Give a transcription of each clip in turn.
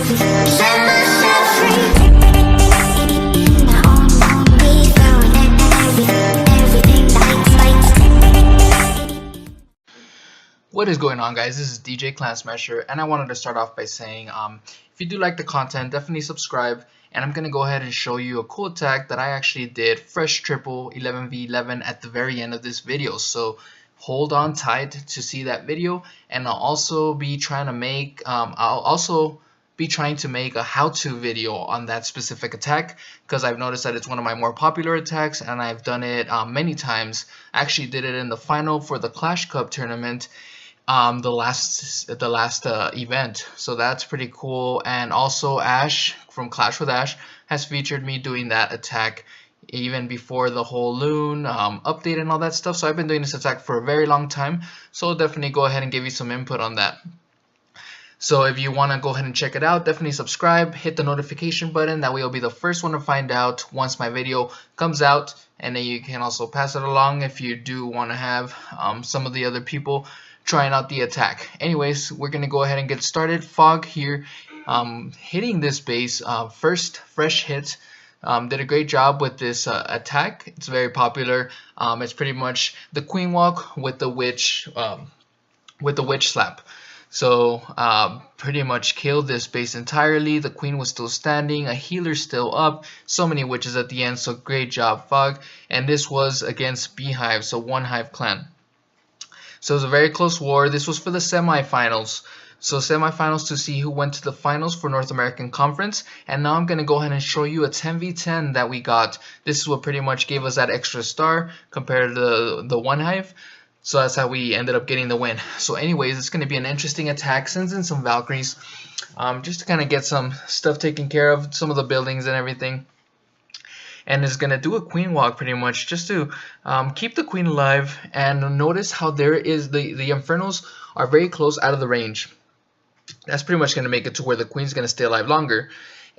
Set myself free. We found everything lights. What is going on, guys? This is DJ Clan Smasher, and I wanted to start off by saying if you do like the content, definitely subscribe. And I'm gonna go ahead and show you a cool attack that I actually did fresh triple 11v11 at the very end of this video, so hold on tight to see that video. And I'll also be trying to make a how-to video on that specific attack, because I've noticed that it's one of my more popular attacks and I've done it many times. I actually did it in the final for the Clash Cup tournament, the last event, so that's pretty cool. And also Ash from Clash with Ash has featured me doing that attack even before the whole Loon update and all that stuff, so I've been doing this attack for a very long time, so I'll definitely go ahead and give you some input on that. So if you want to go ahead and check it out, definitely subscribe, hit the notification button, that way you'll be the first one to find out once my video comes out. And then you can also pass it along if you do want to have some of the other people trying out the attack. Anyways, we're going to go ahead and get started. Fog here, hitting this base, first fresh hit. Did a great job with this attack. It's very popular. It's pretty much the queen walk with the witch slap. So pretty much killed this base entirely. The queen was still standing, a healer still up, so many witches at the end, so great job, Fog. And this was against Beehive, so one Hive clan. So it was a very close war. This was for the semifinals. So semifinals to see who went to the finals for North American Conference. And now I'm going to go ahead and show you a 10v10 that we got. This is what pretty much gave us that extra star compared to the one Hive. So that's how we ended up getting the win. So anyways, it's going to be an interesting attack. Sends in some Valkyries just to kind of get some stuff taken care of, some of the buildings and everything. And is going to do a queen walk pretty much just to keep the queen alive. And notice how there is the Infernos are very close out of the range. That's pretty much going to make it to where the queen's going to stay alive longer.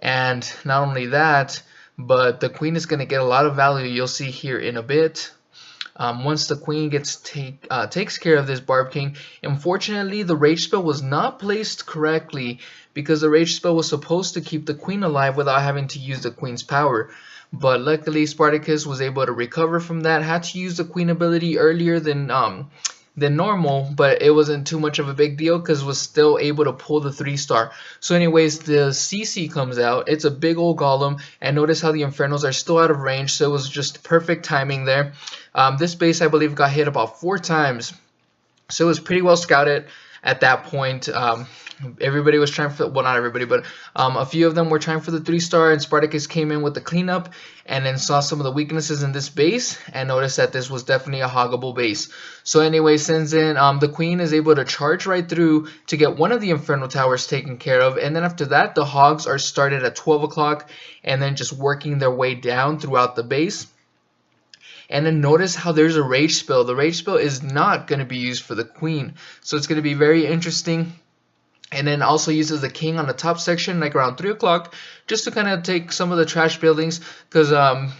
And not only that, but the queen is going to get a lot of value. You'll see here in a bit. Once the queen takes care of this Barb King. Unfortunately, the rage spell was not placed correctly, because the rage spell was supposed to keep the queen alive without having to use the queen's power. But luckily Spartacus was able to recover from that. Had to use the queen ability earlier than normal, but it wasn't too much of a big deal because was still able to pull the 3-star. So anyways, the CC comes out. It's a big old golem, and notice how the Infernos are still out of range, so it was just perfect timing there. This base, I believe, got hit about 4 times, so it was pretty well scouted at that point. Everybody was trying for, well, not everybody, but a few of them were trying for the 3-star, and Spartacus came in with the cleanup and then saw some of the weaknesses in this base and noticed that this was definitely a hoggable base. So anyway, sends in the queen is able to charge right through to get one of the Inferno towers taken care of, and then after that the hogs are started at 12 o'clock and then just working their way down throughout the base. And then notice how there's a rage spell. The rage spell is not going to be used for the queen, so it's going to be very interesting. And then also uses the king on the top section like around 3 o'clock just to kind of take some of the trash buildings, because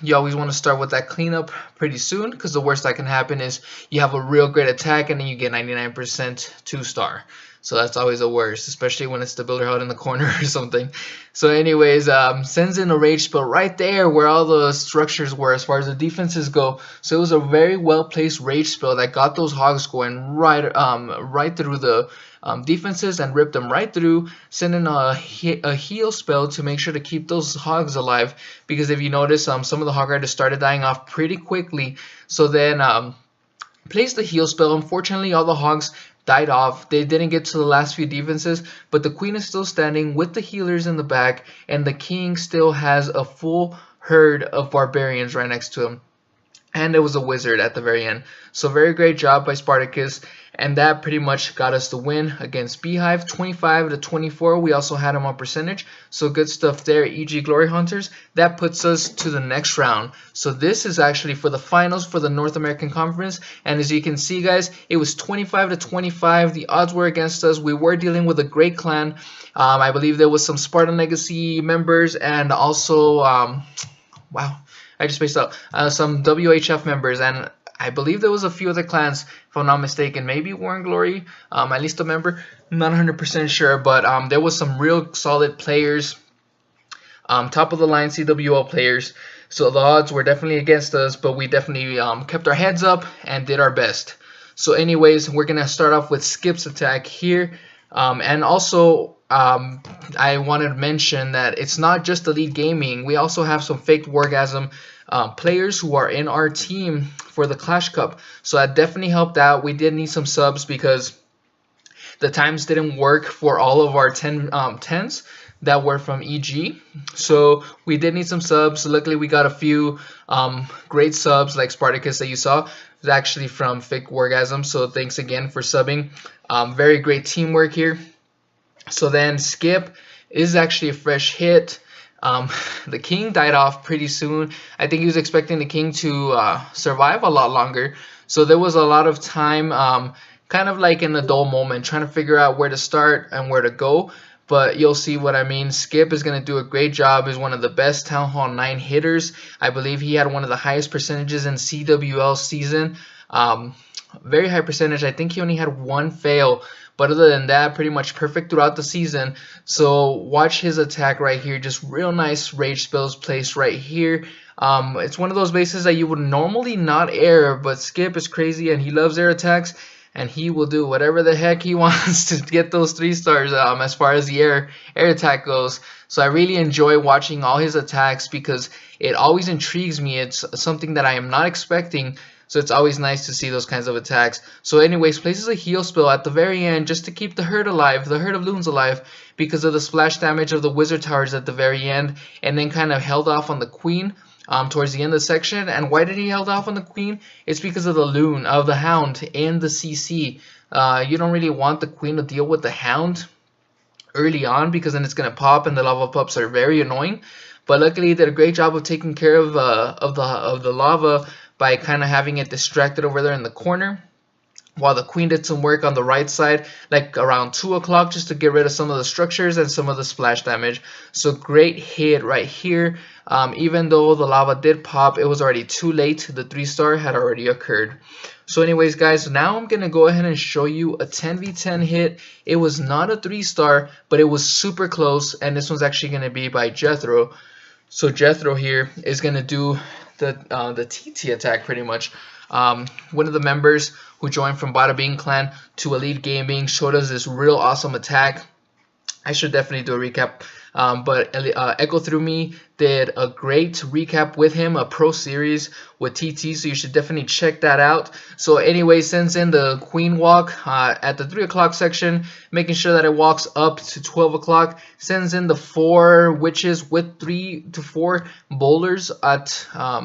you always want to start with that cleanup pretty soon, because the worst that can happen is you have a real great attack and then you get 99% 2-star. So that's always the worst, especially when it's the builder held in the corner or something. So anyways, sends in a rage spell right there where all the structures were as far as the defenses go. So it was a very well placed rage spell that got those hogs going right through the defenses and ripped them right through. Send in a heal spell to make sure to keep those hogs alive, because if you notice, some of the hog riders started dying off pretty quickly. So then placed the heal spell. Unfortunately, all the hogs died off. They didn't get to the last few defenses, but the queen is still standing with the healers in the back, and the king still has a full herd of barbarians right next to him. And it was a wizard at the very end. So very great job by Spartacus. And that pretty much got us the win against Beehive, 25-24. We also had them on percentage, so good stuff there, e.g. Glory Hunters. That puts us to the next round. So this is actually for the finals for the North American Conference. And as you can see, guys, it was 25-25. The odds were against us. We were dealing with a great clan. I believe there was some Spartan Legacy members, and also, wow, I just spaced out, some WHF members. And I believe there was a few other clans, if I'm not mistaken. Maybe Warren Glory, at least a member. I'm not 100% sure, but there was some real solid players, top of the line CWL players. So the odds were definitely against us, but we definitely kept our heads up and did our best. So anyways, we're going to start off with Skip's attack here. And also, I wanted to mention that it's not just Elite Gaming. We also have some Fake Wargasm players who are in our team for the Clash Cup. So that definitely helped out. We did need some subs because the times didn't work for all of our 10s that were from EG. So we did need some subs. Luckily, we got a few great subs like Spartacus that you saw. It was actually from Fake Wargasm. So thanks again for subbing. Very great teamwork here. So then Skip is actually a fresh hit. The king died off pretty soon. I think he was expecting the king to survive a lot longer. So there was a lot of time, kind of like in a dull moment, trying to figure out where to start and where to go. But you'll see what I mean. Skip is going to do a great job. He's one of the best Town Hall 9 hitters. I believe he had one of the highest percentages in CWL season. Very high percentage. I think he only had one fail. But other than that, pretty much perfect throughout the season. So watch his attack right here. Just real nice rage spells placed right here. It's one of those bases that you would normally not air. But Skip is crazy and he loves air attacks. And he will do whatever the heck he wants to get those 3 stars as far as the air attack goes. So I really enjoy watching all his attacks because it always intrigues me. It's something that I am not expecting. So it's always nice to see those kinds of attacks. So anyways, places a heal spell at the very end just to keep the herd alive, the herd of loons alive, because of the splash damage of the wizard towers at the very end. And then kind of held off on the queen towards the end of the section. And why did he held off on the queen? It's because of the loon, of the hound in the CC. You don't really want the queen to deal with the hound early on because then it's going to pop and the lava pups are very annoying. But luckily he did a great job of taking care of the lava by kind of having it distracted over there in the corner, while the queen did some work on the right side, like around 2 o'clock, just to get rid of some of the structures and some of the splash damage. So great hit right here. Even though the lava did pop, it was already too late. The 3-star had already occurred. So anyways, guys, now I'm going to go ahead and show you a 10v10 hit. It was not a 3-star, but it was super close, and this one's actually going to be by Jethro. So Jethro here is going to do the TT attack pretty much. One of the members who joined from Bada Bing clan to Elite Gaming showed us this real awesome attack. I should definitely do a recap. But Echo Through Me did a great recap with him, a pro series with TT, so you should definitely check that out. So anyway, sends in the queen walk at the 3 o'clock section, making sure that it walks up to 12 o'clock. Sends in the 4 witches with 3 to 4 bowlers at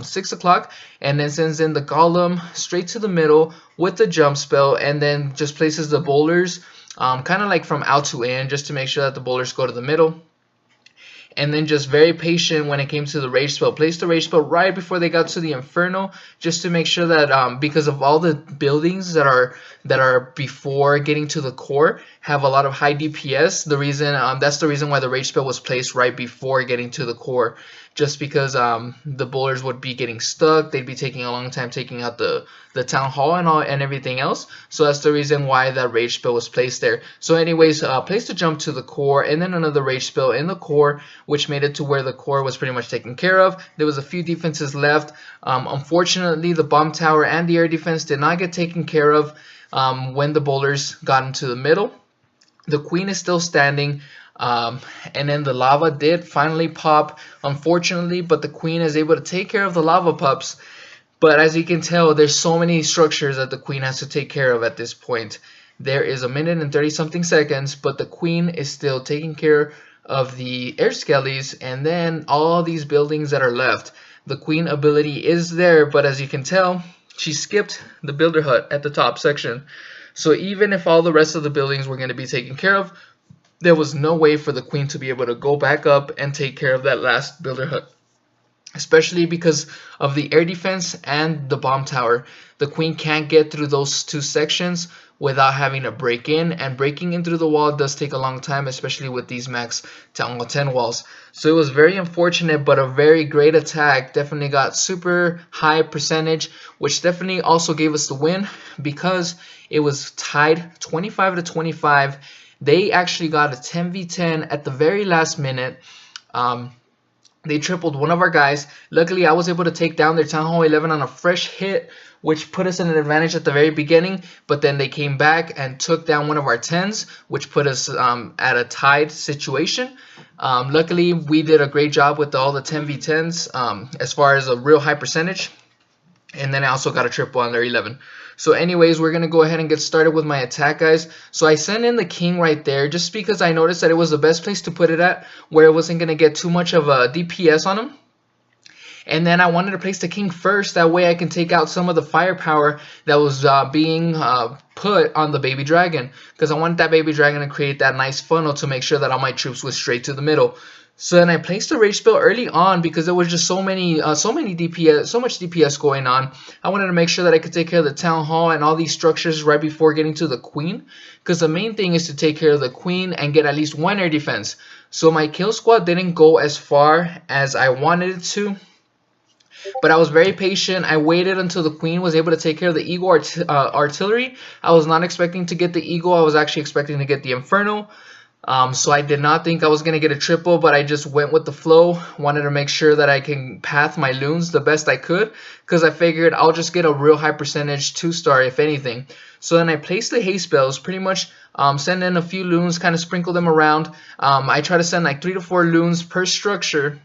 6 o'clock, and then sends in the golem straight to the middle with the jump spell, and then just places the bowlers kind of like from out to in, just to make sure that the bowlers go to the middle. And then just very patient when it came to the rage spell. Placed the rage spell right before they got to the Inferno, just to make sure that because of all the buildings that are before getting to the core have a lot of high DPS. The reason that's the reason why the rage spell was placed right before getting to the core. Just because the bowlers would be getting stuck, they'd be taking a long time taking out the town hall and everything else. So that's the reason why that rage spell was placed there. So anyways, placed a jump to the core and then another rage spell in the core, which made it to where the core was pretty much taken care of. There was a few defenses left. Unfortunately, the bomb tower and the air defense did not get taken care of when the bowlers got into the middle. The queen is still standing. And then the lava did finally pop, unfortunately, but the queen is able to take care of the lava pups. But as you can tell, there's so many structures that the queen has to take care of at this point. There is 1 minute and 30 something seconds, but the queen is still taking care of the air skellies and then all these buildings that are left. The queen ability is there, but as you can tell, she skipped the builder hut at the top section. So even if all the rest of the buildings were going to be taken care of, there was no way for the queen to be able to go back up and take care of that last builder hut. especially because of the air defense and the bomb tower. The queen can't get through those two sections without having to break in, and breaking in through the wall does take a long time, especially with these max Town Hall 10 walls. So it was very unfortunate, but a very great attack. Definitely got super high percentage, which definitely also gave us the win because it was tied 25 to 25. They actually got a 10v10 at the very last minute. They tripled one of our guys. Luckily, I was able to take down their Town Hall 11 on a fresh hit, which put us in an advantage at the very beginning. But then they came back and took down one of our 10s, which put us at a tied situation. Luckily, we did a great job with all the 10v10s as far as a real high percentage. And then I also got a triple on their 11. So anyways, we're going to go ahead and get started with my attack, guys. So I sent in the king right there just because I noticed that it was the best place to put it at, where it wasn't going to get too much of a DPS on him. And then I wanted to place the king first. That way I can take out some of the firepower that was being put on the baby dragon. Because I wanted that baby dragon to create that nice funnel to make sure that all my troops went straight to the middle. So then I placed the rage spell early on because there was just so much DPS going on. I wanted to make sure that I could take care of the town hall and all these structures right before getting to the queen, because the main thing is to take care of the queen and get at least one air defense. So my kill squad didn't go as far as I wanted it to, but I was very patient. I waited until the queen was able to take care of the eagle artillery. I was not expecting to get the eagle. I was actually expecting to get the inferno. So I did not think I was going to get a triple, but I just went with the flow. Wanted to make sure that I can path my loons the best I could, because I figured I'll just get a real high percentage 2-star if anything. So then I placed the haste spells, pretty much send in a few loons, kind of sprinkle them around. I try to send like 3 to 4 loons per structure.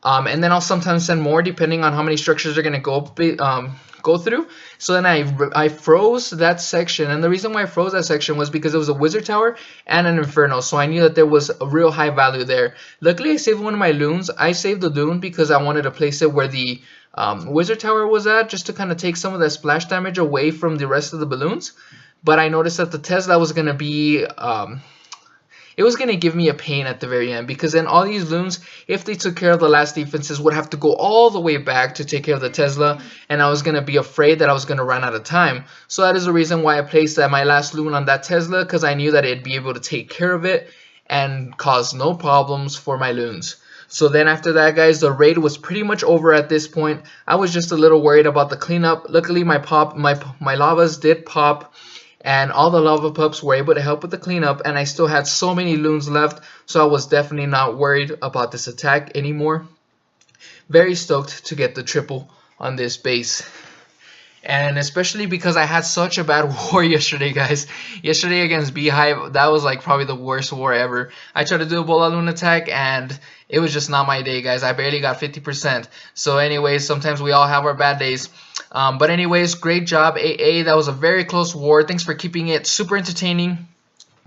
And then I'll sometimes send more depending on how many structures are going to go through. So then I froze that section, and the reason why I froze that section was because it was a wizard tower and an inferno, so I knew that there was a real high value there. Luckily I saved one of my loons. I saved the loon because I wanted to place it where the wizard tower was at, just to kind of take some of that splash damage away from the rest of the balloons. But I noticed that the Tesla was going to be it was going to give me a pain at the very end, because then all these loons, if they took care of the last defenses, would have to go all the way back to take care of the Tesla, and I was going to be afraid that I was going to run out of time. So that is the reason why I placed my last loon on that Tesla, because I knew that it'd be able to take care of it and cause no problems for my loons. So then after that, guys, the raid was pretty much over at this point. I was just a little worried about the cleanup. Luckily, my lavas did pop, and all the lava pups were able to help with the cleanup, and I still had so many loons left, so I was definitely not worried about this attack anymore. Very stoked to get the triple on this base. And especially because I had such a bad war yesterday, guys. Yesterday against Beehive, that was like probably the worst war ever. I tried to do a Bola Loon attack, and it was just not my day, guys. I barely got 50%. So anyways, sometimes we all have our bad days. But anyways, great job, AA. That was a very close war. Thanks for keeping it super entertaining.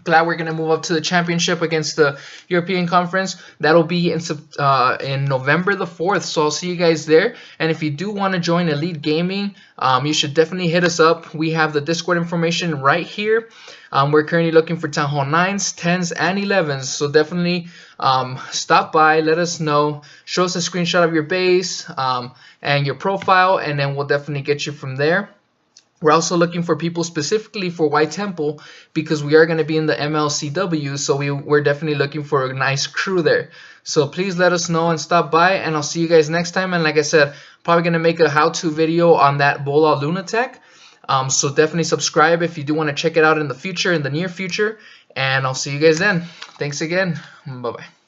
Glad we're going to move up to the championship against the European Conference. That'll be in November the 4th, so I'll see you guys there. And if you do want to join Elite Gaming, you should definitely hit us up. We have the Discord information right here. We're currently looking for Town Hall 9s, 10s, and 11s, so definitely stop by, let us know, show us a screenshot of your base and your profile, and then we'll definitely get you from there. We're also looking for people specifically for White Temple, because we are going to be in the MLCW, so we're definitely looking for a nice crew there. So please let us know and stop by, and I'll see you guys next time. And like I said, probably going to make a how-to video on that Bola Loon attack. So definitely subscribe if you do want to check it out in the future, in the near future, and I'll see you guys then. Thanks again. Bye-bye.